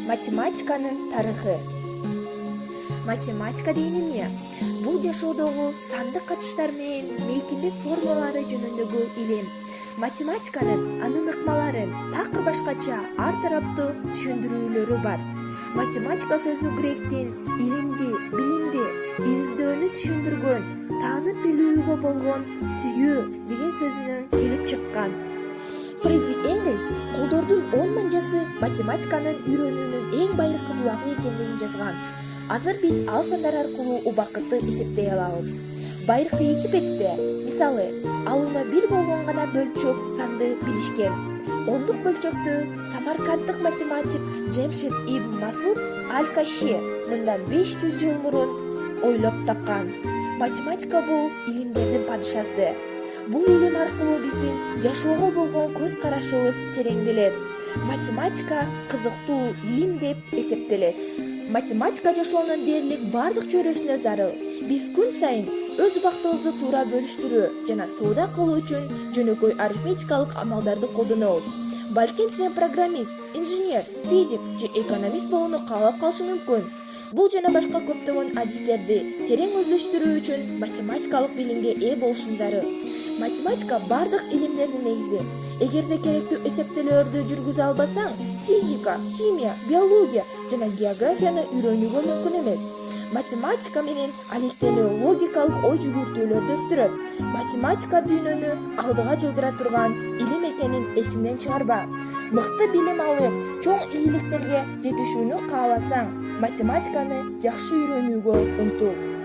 Математиканын тарыхы. Математика деген эмне? Бул жашоодогу сандык катыштар менен мейкиндик формулалары жөнүндөгү илим. Математиканын анын ыкмаларын такыр башкача ар тараптуу түшүндүрүүлөрү бар. Математика сөзү гректин илимди, билимди, изилдөөнү түшүндүргөн, таанып билүүгө болгон сүйүү деген сөзүнөн келип чыккан. Фридрих Энгельс колдордун 10 манжасы математиканын үйрөнүүнүн эң байыркы булагы экендигин жазган. Азыр биз ал сандар аркылуу убакытты эсептей алабыз. Байыркы Египетте, мисалы, алымы 1 болгон гана бөлчөк санды билишкен. Ондук бөлчөктү самарканддык математик Джемшид ибн Масуд аль-Каши мындан 500 жыл мурун ойлоп тапкан. Математика бул илимдердин падышасы. Бул илим аркылуу биздин жашоого болгон көз карашыбыз тереңделет. Математика кызыктуу илим деп эсептелет. Математика жашоонун дээрлик бардык чөйрөсүнө зарыл. Биз күн сайын өз убактыбызды туура бөлүштүрүү жана соода кылуу үчүн жөнөкөй арифметикалык амалдарды колдонобуз. Балким сен программист, инженер, физик же экономист болууну каалап калышы мүмкүн. Бул жана башка көптөгөн адистерди терең өздөштүрүү үчүн математикалык билимге ээ болушуң зарыл. Математика бардык илимдердин негизи. Эгерде керектүү эсептөөлөрдү жүргүзө албасаң, физика, химия, биология жана географияны үйрөнүүгө мүмкүн эмес. Математика менен алектенүү, логикалык ой жүгүртүүлөрдү өстүрөт. Математика дүйнөнү алдыга жылдыра турган илим экенин эсиңден чыгарба. Мыкты билим алып, чоң ийгиликтерге жетишүүнү кааласаң, математиканы жакшы үйрөнүүгө умтул.